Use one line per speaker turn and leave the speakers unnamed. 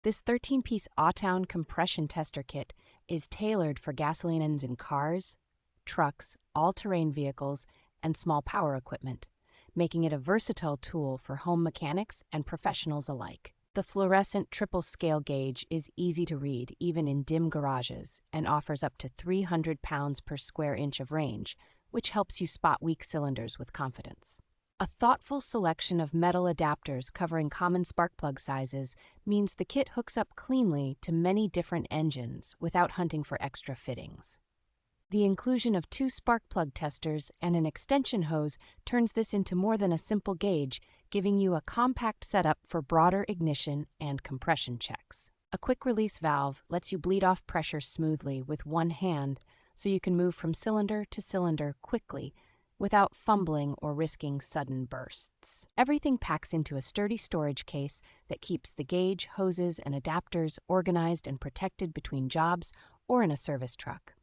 This 13-piece AUTOWN Compression Tester Kit is tailored for gasoline engines in cars, trucks, all-terrain vehicles, and small power equipment, making it a versatile tool for home mechanics and professionals alike. The fluorescent triple-scale gauge is easy to read even in dim garages and offers up to 300 pounds per square inch of range, which helps you spot weak cylinders with confidence. A thoughtful selection of metal adapters covering common spark plug sizes means the kit hooks up cleanly to many different engines without hunting for extra fittings. The inclusion of 2 spark plug testers and an extension hose turns this into more than a simple gauge, giving you a compact setup for broader ignition and compression checks. A quick-release valve lets you bleed off pressure smoothly with one hand, so you can move from cylinder to cylinder quickly without fumbling or risking sudden bursts. Everything packs into a sturdy storage case that keeps the gauge, hoses, and adapters organized and protected between jobs or in a service truck.